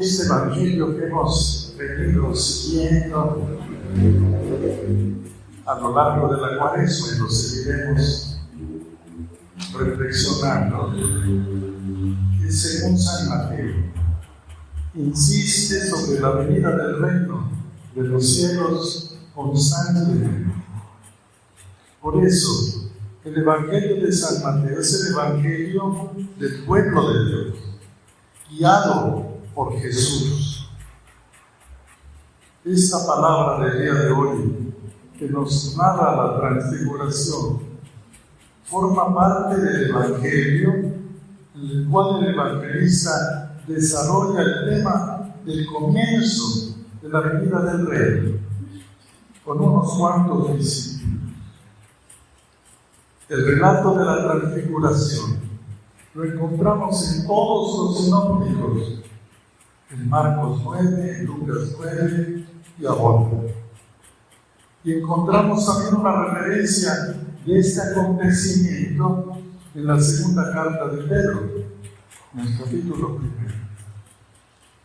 este evangelio que hemos venido siguiendo a lo largo de la Cuaresma y lo seguiremos reflexionando, es según San Mateo. Insiste sobre la venida del reino de los cielos constantemente. Por eso, el Evangelio de San Mateo es el Evangelio del pueblo de Dios, guiado por Jesús. Esta palabra del día de hoy, que nos narra la transfiguración, forma parte del Evangelio, en el cual el evangelista desarrolla el tema del comienzo de la venida del Rey, con unos cuantos principios. El relato de la transfiguración lo encontramos en todos los sinópticos, en Marcos 9, en Lucas 9 y ahora. Y encontramos también una referencia de este acontecimiento en la segunda carta de Pedro, en el capítulo 1.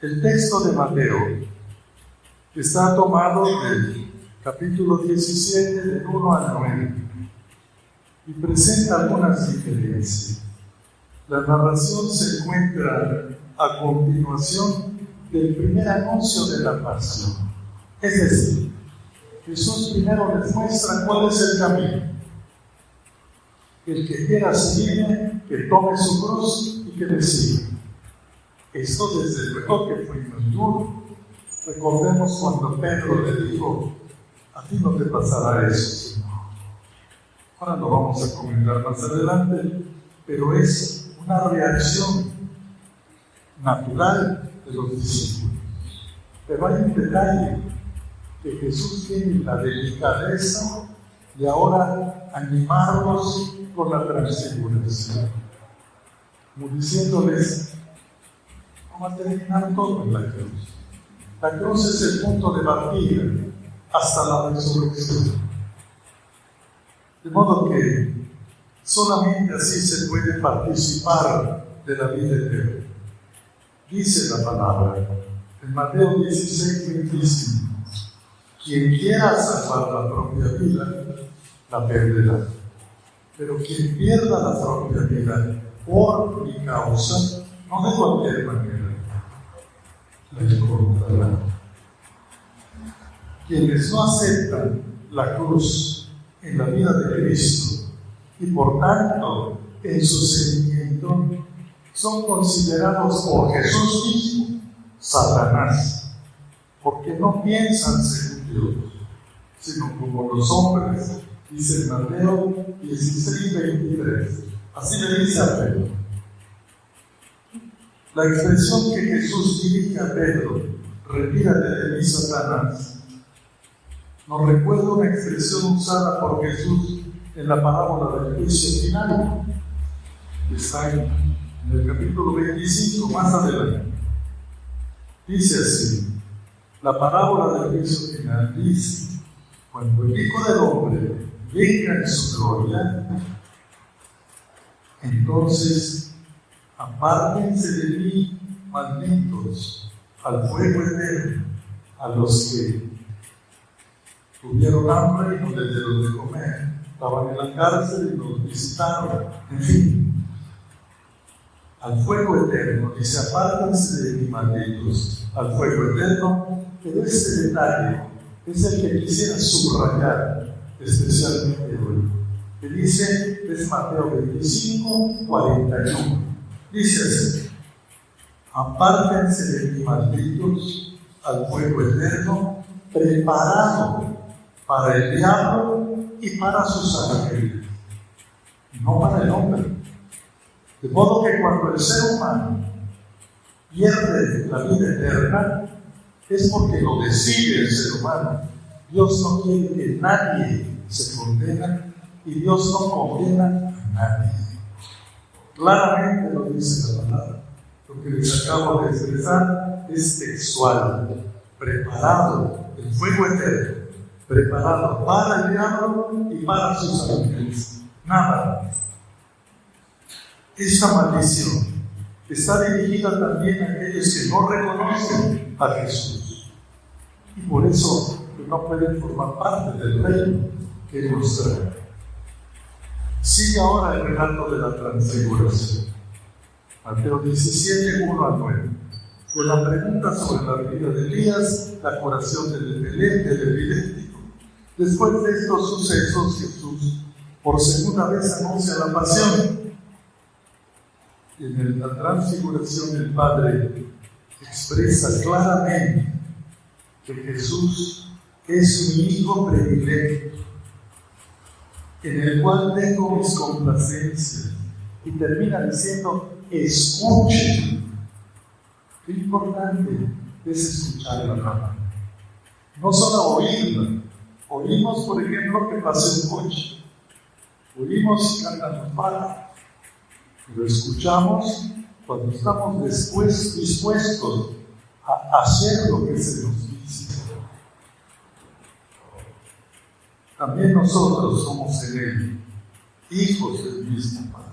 El texto de Mateo está tomado del capítulo 17, del 1 al 9, y presenta algunas diferencias. La narración se encuentra a continuación del primer anuncio de la pasión. Es decir, Jesús primero les muestra cuál es el camino. El que quiera seguirme, que tome su cruz y que me siga. Esto desde luego que fue muy duro. Recordemos cuando Pedro le dijo: a ti no te pasará eso, Señor. Ahora lo vamos a comentar más adelante, pero es una reacción natural de los discípulos. Pero hay un detalle, que Jesús tiene la delicadeza de ahora animarlos con la transfiguración, como diciéndoles: vamos a terminar todo en la cruz. La cruz es el punto de partida hasta la resurrección. De modo que solamente así se puede participar de la vida eterna. Dice la palabra en Mateo 16, 25: quien quiera salvar la propia vida, la perderá. Pero quien pierda la propia vida por mi causa, no de cualquier manera, la encontrará. Quienes no aceptan la cruz en la vida de Cristo y por tanto en su seguimiento, son considerados por Jesús mismo Satanás, porque no piensan según Dios, sino como los hombres, dice Mateo 16, 23. Así le dice a Pedro. La expresión que Jesús dirige a Pedro: retírate de mí, Satanás, nos recuerda una expresión usada por Jesús en la parábola del juicio final, que está en el capítulo 25, más adelante. Dice así, la parábola del juicio final dice: cuando el Hijo del Hombre venga en su gloria, entonces apártense de mí, malditos, al fuego eterno, a los que tuvieron hambre y no les dieron de comer, estaban en la cárcel y nos visitaron, en fin, al fuego eterno. Dice: apártense de mí, malditos, al fuego eterno. Pero este detalle es el que quisiera subrayar especialmente hoy, que dice, es Mateo 25, 41. Dice así: apártense de mí, malditos, al fuego eterno, preparado para el diablo y para sus ángeles, no para el hombre. De modo que cuando el ser humano pierde la vida eterna, es porque lo decide el ser humano. Dios no quiere que nadie se condene y Dios no condena a nadie. Claramente lo dice la palabra. Lo que les acabo de expresar es textual: preparado el fuego eterno, preparado para el diablo y para sus ángeles. Nada más. Esta maldición está dirigida también a aquellos que no reconocen a Jesús y por eso no pueden formar parte del reino que nos trae. Sigue ahora el relato de la transfiguración. Mateo 17, 1 al 9. Con la pregunta sobre la venida de Elías, la curación del epiléptico. Después de estos sucesos, Jesús por segunda vez anuncia la pasión. En la transfiguración el Padre expresa claramente que Jesús es mi Hijo predilecto, en el cual tengo mis complacencias. Y termina diciendo, escuchen. Qué importante es escuchar la palabra. No solo oírla. Oímos, por ejemplo, que pase un coche. Oímos y cantan los pájaros. Pero escuchamos cuando estamos dispuestos a hacer lo que se nos dice. También nosotros somos en Él, hijos del mismo Padre.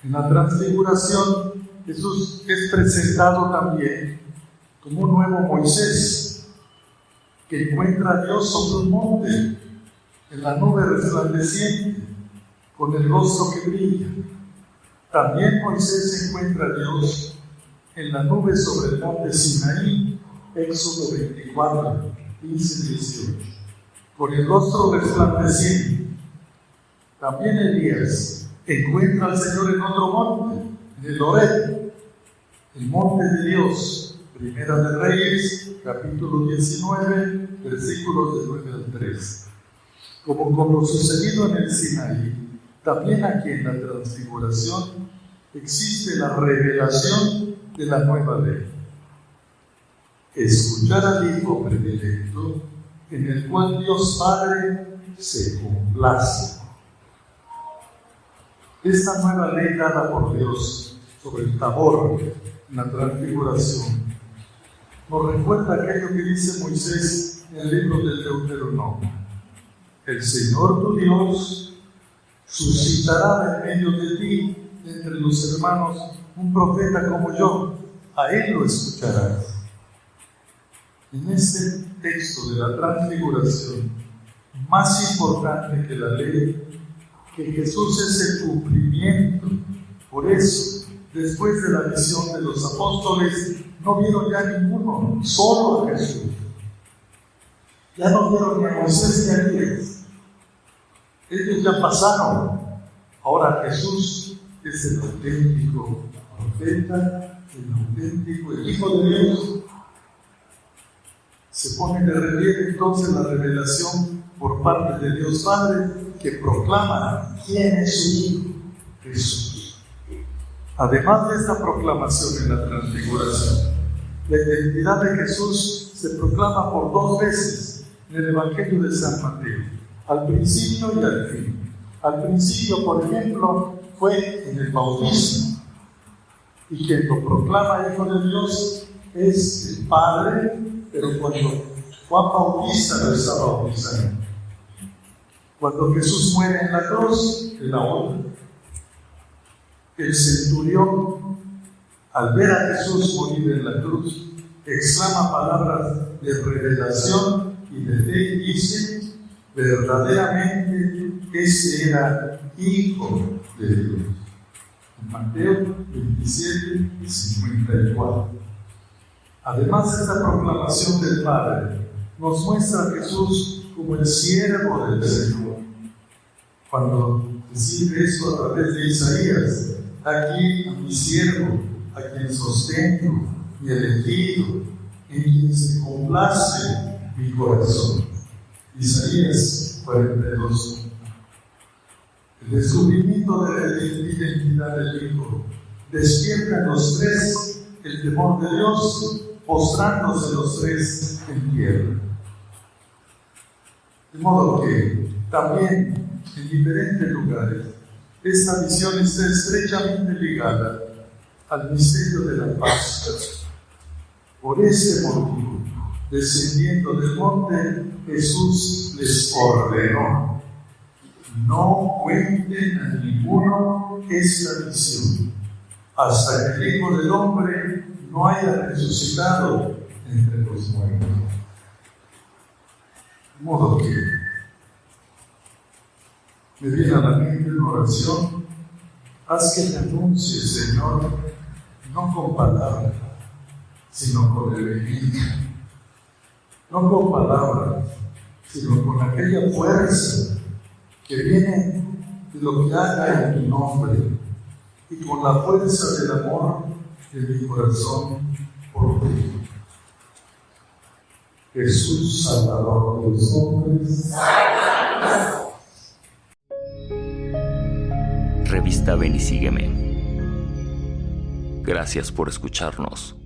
En la transfiguración, Jesús es presentado también como un nuevo Moisés, que encuentra a Dios sobre un monte, en la nube resplandeciente, con el rostro que brilla. También Moisés encuentra a Dios en la nube sobre el monte Sinaí, Éxodo 24, 15, 18, con el rostro resplandeciente. También Elías encuentra al Señor en otro monte, en el Horeb, el monte de Dios. Primera de Reyes, capítulo 19, versículos del 9 al 13. Como con lo sucedido en el Sinaí, también aquí en la transfiguración existe la revelación de la nueva ley. Escuchar al Hijo predilecto, en el cual Dios Padre se complace. Esta nueva ley dada por Dios sobre el Tabor en la transfiguración nos recuerda aquello que dice Moisés en el libro del Deuteronomio. El Señor tu Dios suscitará en medio de ti, entre los hermanos, un profeta como yo. A él lo escucharás. En este texto de la transfiguración, más importante que la ley, que Jesús es el cumplimiento. Por eso, después de la visión de los apóstoles, no vieron ya ninguno, solo a Jesús. Ya no vieron ni a Moisés ni a Elías. Ellos ya pasaron. Ahora Jesús es el auténtico profeta, el auténtico, el Hijo de Dios. Se pone de relieve entonces la revelación por parte de Dios Padre, que proclama quién es su Hijo, Jesús. Además de esta proclamación en la transfiguración, la identidad de Jesús se proclama por dos veces en el Evangelio de San Mateo, al principio y al fin. Al principio, por ejemplo, fue en el bautismo, y quien lo proclama Hijo de Dios es el Padre, pero cuando Juan Bautista lo está bautizando. Cuando Jesús muere en la cruz, en la otra, el centurión, al ver a Jesús morir en la cruz, exclama palabras de revelación y de fe y dice, verdaderamente ese era Hijo de Dios. En Mateo 27, 54. Además de esta proclamación del Padre, nos muestra a Jesús como el siervo del Señor. Cuando dice esto a través de Isaías, aquí a mi siervo, a quien sostengo y elegido, en quien se complace mi corazón. Isaías 42. El descubrimiento de la identidad del Hijo despierta en los tres el temor de Dios, postrándose los tres en tierra. De modo que también en diferentes lugares esta visión está estrechamente ligada al misterio de la Pascua. Por este motivo, descendiendo del monte, Jesús les ordenó: no cuenten a ninguno esta visión, hasta que el Hijo del Hombre no haya resucitado entre los muertos. De modo que me viene a la mente una oración: haz que te anuncie, Señor, no con palabras, sino con el Espíritu. No con palabras, sino con aquella fuerza que viene de lo que haga en tu nombre y con la fuerza del amor de mi corazón por ti. Jesús, Salvador de los hombres. Revista Ven y Sígueme. Gracias por escucharnos.